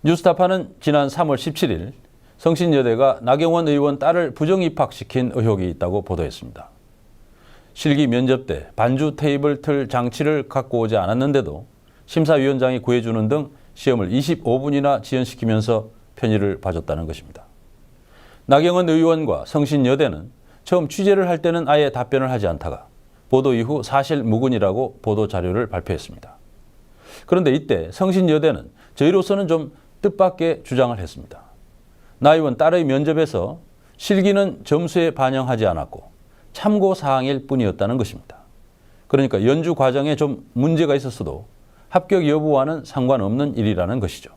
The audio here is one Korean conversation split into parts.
뉴스타파는 지난 3월 17일 성신여대가 나경원 의원 딸을 부정입학시킨 의혹이 있다고 보도했습니다. 실기 면접 때 반주 테이블 틀 장치를 갖고 오지 않았는데도 심사위원장이 구해주는 등 시험을 25분이나 지연시키면서 편의를 봐줬다는 것입니다. 나경원 의원과 성신여대는 처음 취재를 할 때는 아예 답변을 하지 않다가 보도 이후 사실 무근이라고 보도 자료를 발표했습니다. 그런데 이때 성신여대는 저희로서는 좀 뜻밖의 주장을 했습니다. 나 의원 딸의 면접에서 실기는 점수에 반영하지 않았고 참고 사항일 뿐이었다는 것입니다. 그러니까 연주 과정에 좀 문제가 있었어도 합격 여부와는 상관없는 일이라는 것이죠.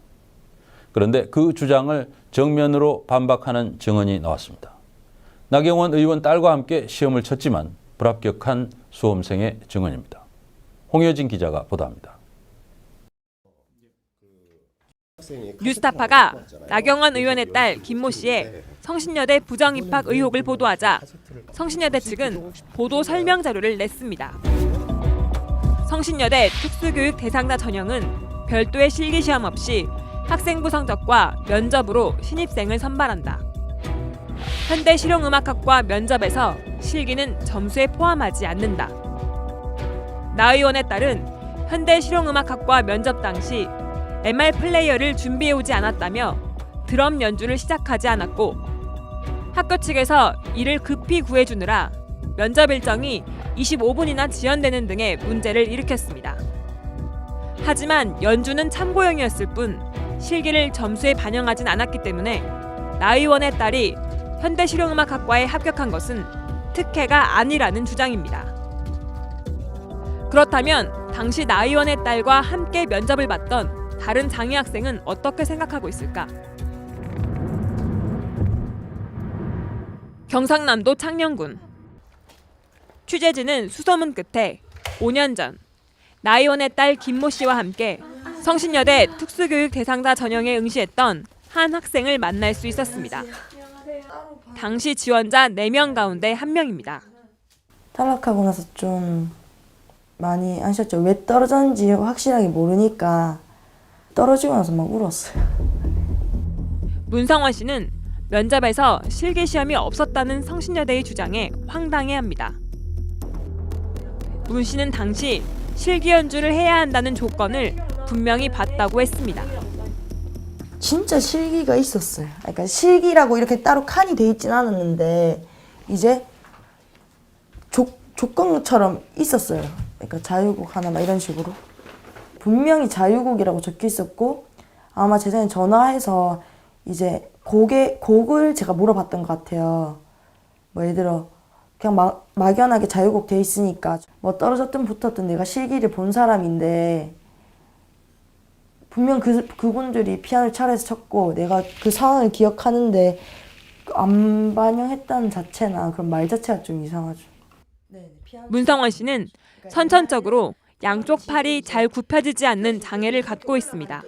그런데 그 주장을 정면으로 반박하는 증언이 나왔습니다. 나경원 의원 딸과 함께 시험을 쳤지만 불합격한 수험생의 증언입니다. 홍효진 기자가 보도합니다. 뉴스타파가 나경원 의원의 딸 김모 씨의 성신여대 부정입학 의혹을 보도하자 성신여대 측은 보도 설명 자료를 냈습니다. 성신여대 특수교육 대상자 전형은 별도의 실기시험 없이 학생부 성적과 면접으로 신입생을 선발한다. 현대실용음악학과 면접에서 실기는 점수에 포함하지 않는다. 나 의원의 딸은 현대실용음악학과 면접 당시 MR 플레이어를 준비해오지 않았다며 드럼 연주를 시작하지 않았고 학교 측에서 이를 급히 구해주느라 면접 일정이 25분이나 지연되는 등의 문제를 일으켰습니다. 하지만 연주는 참고용이었을 뿐 실기를 점수에 반영하진 않았기 때문에 나 의원의 딸이 현대실용음악학과에 합격한 것은 특혜가 아니라는 주장입니다. 그렇다면 당시 나 의원의 딸과 함께 면접을 봤던 다른 장애 학생은 어떻게 생각하고 있을까? 경상남도 창녕군. 취재진은 수소문 끝에 5년 전 나 의원의 딸 김모 씨와 함께 성신여대 특수교육 대상자 전형에 응시했던 한 학생을 만날 수 있었습니다. 당시 지원자 4명 가운데 1명입니다. 탈락하고 나서 좀 많이 아셨죠? 왜 떨어졌는지 확실하게 모르니까 떨어지고 나서 막 울었어요. 문성원 씨는 면접에서 실기시험이 없었다는 성신여대의 주장에 황당해합니다. 문 씨는 당시 실기 연주를 해야 한다는 조건을 분명히 봤다고 했습니다. 진짜 실기가 있었어요. 그러니까 실기라고 이렇게 따로 칸이 돼 있진 않았는데 이제 조건처럼 있었어요. 그러니까 자유곡 하나 막 이런 식으로. 분명히 자유곡이라고 적혀 있었고 아마 제 생각에 전화해서 이제 곡을 제가 물어봤던 것 같아요. 뭐 예를 들어 그냥 막연하게 자유곡 돼 있으니까 뭐 떨어졌든 붙었든 내가 실기를 본 사람인데 분명 그분들이 피아노를 차례에서 쳤고 내가 그 상황을 기억하는데 안 반영했다는 자체나 그런 말 자체가 좀 이상하죠. 문성원 씨는 선천적으로 양쪽 팔이 잘 굽혀지지 않는 장애를 갖고 있습니다.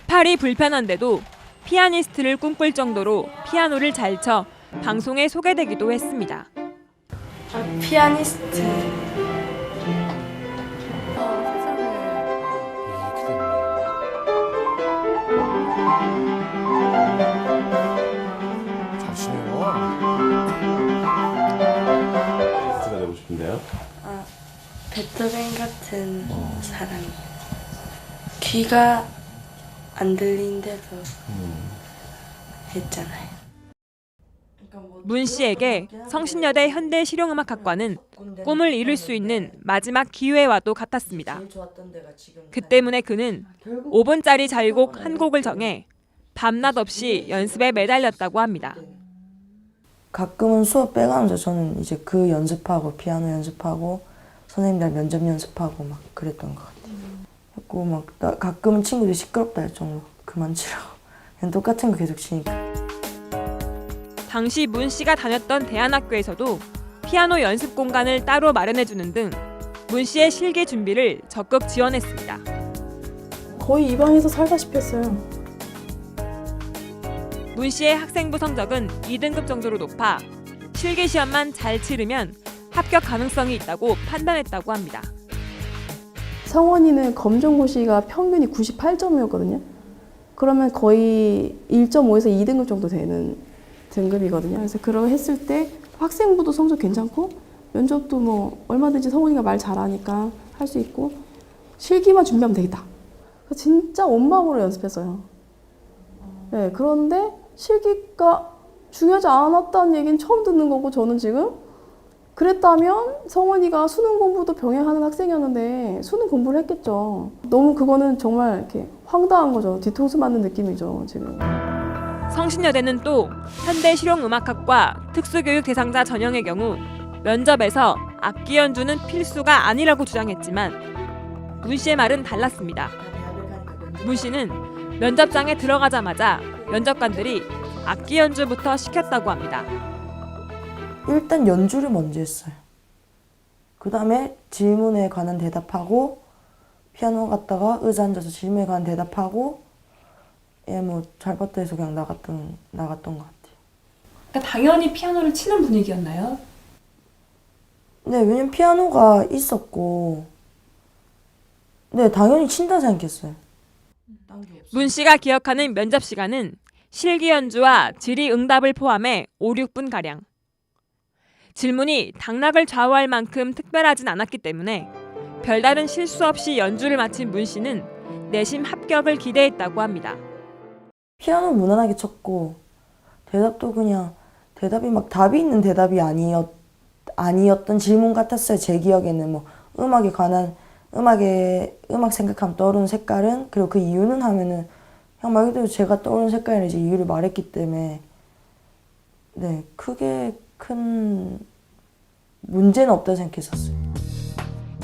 팔이 불편한데도 피아니스트를 꿈꿀 정도로 피아노를 잘 쳐 방송에 소개되기도 했습니다. 피아니스트. 가수가 되고 싶은데요? 베토벤 같은 사람이 귀가 안 들린데도 했잖아요. 문 씨에게 성신여대 현대실용음악학과는 꿈을 이룰 수 있는 마지막 기회와도 같았습니다. 그 때문에 그는 5분짜리 자유곡 한 곡을 정해 밤낮 없이 연습에 매달렸다고 합니다. 가끔은 수업 빼가면서 저는 이제 그 연습하고 피아노 연습하고 선생님들 면접 연습하고 막 그랬던 것 같아요. 그리고 막 가끔은 친구들이 시끄럽다 할 정도로 그만 치라고 그냥 똑같은 거 계속 치니까. 당시 문 씨가 다녔던 대안학교에서도 피아노 연습 공간을 따로 마련해주는 등 문 씨의 실기 준비를 적극 지원했습니다. 거의 이 방에서 살다시피 했어요. 문 씨의 학생부 성적은 2등급 정도로 높아 실기 시험만 잘 치르면 합격 가능성이 있다고 판단했다고 합니다. 성원이는 검정고시가 평균이 98점이었거든요. 그러면 거의 1.5에서 2등급 정도 되는 등급이거든요. 그래서 그걸 했을 때 학생부도 성적 괜찮고 면접도 뭐 얼마든지 성원이가 말 잘하니까 할 수 있고 실기만 준비하면 되겠다. 그래서 진짜 온 마음으로 연습했어요. 네, 그런데 실기가 중요하지 않았다는 얘기는 처음 듣는 거고 저는 지금 그랬다면 성원이가 수능 공부도 병행하는 학생이었는데 수능 공부를 했겠죠. 너무 그거는 정말 이렇게 황당한 거죠. 뒤통수 맞는 느낌이죠, 지금. 성신여대는 또 현대실용음악학과 특수교육 대상자 전형의 경우 면접에서 악기 연주는 필수가 아니라고 주장했지만 문 씨의 말은 달랐습니다. 문 씨는 면접장에 들어가자마자 면접관들이 악기 연주부터 시켰다고 합니다. 일단 연주를 먼저 했어요. 그 다음에 질문에 관한 대답하고 피아노 갔다가 의자 앉아서 질문에 관한 대답하고 뭐 잘 봤다 해서 그냥 나갔던 것 같아요. 그러니까 당연히 피아노를 치는 분위기였나요? 네, 왜냐면 피아노가 있었고 네, 당연히 친다 생각했어요. 문 씨가 기억하는 면접 시간은 실기 연주와 질의응답을 포함해 5, 6분가량. 질문이 당락을 좌우할 만큼 특별하진 않았기 때문에 별다른 실수 없이 연주를 마친 문 씨는 내심 합격을 기대했다고 합니다. 피아노 무난하게 쳤고 대답도 그냥 대답이 막 답이 있는 대답이 아니었던 질문 같았어요. 제 기억에는 뭐 음악에 관한 음악 생각하면 떠오르는 색깔은 그리고 그 이유는 하면은 그냥 말 그대로 제가 떠오르는 색깔이나 이제 이유를 말했기 때문에 네, 크게 큰 문제는 없다고 생각했었어요.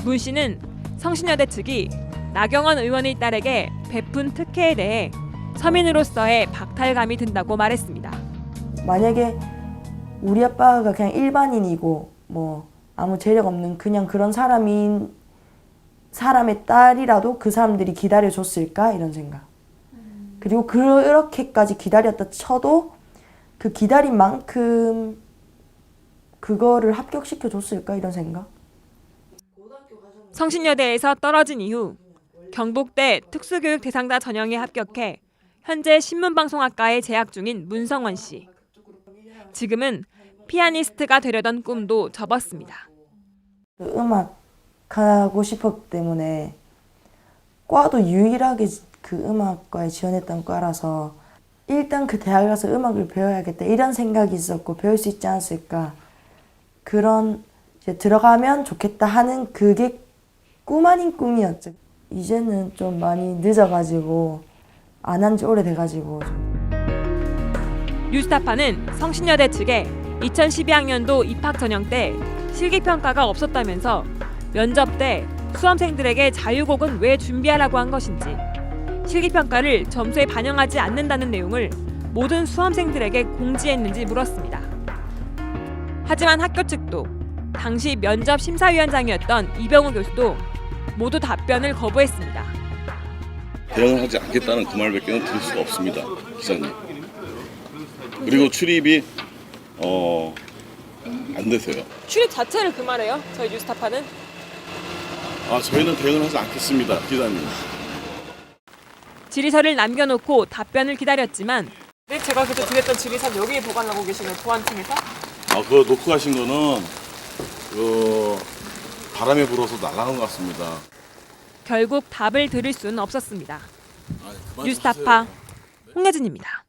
문 씨는 성신여대 측이 나경원 의원의 딸에게 베푼 특혜에 대해 서민으로서의 박탈감이 든다고 말했습니다. 만약에 우리 아빠가 그냥 일반인이고 뭐 아무 재력 없는 그냥 그런 사람의 딸이라도 그 사람들이 기다려줬을까 이런 생각. 그리고 그렇게까지 기다렸다 쳐도 그 기다린 만큼 그거를 합격시켜 줬을까 이런 생각. 성신여대에서 떨어진 이후 경북대 특수교육 대상자 전형에 합격해 현재 신문방송학과에 재학 중인 문성원 씨. 지금은 피아니스트가 되려던 꿈도 접었습니다. 음악 하고 싶었기 때문에 과도 유일하게 그 음악과에 지원했던 과라서 일단 그 대학에 가서 음악을 배워야겠다 이런 생각이 있었고 배울 수 있지 않았을까 그런 이제 들어가면 좋겠다 하는 그게 꿈 아닌 꿈이었죠. 이제는 좀 많이 늦어가지고 안 한 지 오래돼가지고. 뉴스타파는 성신여대 측에 2012학년도 입학 전형 때 실기평가가 없었다면서 면접 때 수험생들에게 자유곡은 왜 준비하라고 한 것인지 실기평가를 점수에 반영하지 않는다는 내용을 모든 수험생들에게 공지했는지 물었습니다. 하지만 학교 측도 당시 면접 심사위원장이었던 이병우 교수도 모두 답변을 거부했습니다. 대응을 하지 않겠다는 그 말밖에는 들을 수가 없습니다, 기자님. 그리고 출입이 안 되세요. 출입 자체를 금하래요. 저희 뉴스타파는. 저희는 대응을 하지 않겠습니다, 기자님. 질의서를 남겨놓고 답변을 기다렸지만 제가 그때 드렸던 질의서 여기 보관하고 계시는 보안팀에서 그거 놓고 가신 거는 바람에 불어서 날아간 것 같습니다. 결국 답을 들을 수는 없었습니다. 그만 좀 뉴스타파 하세요. 홍예진입니다.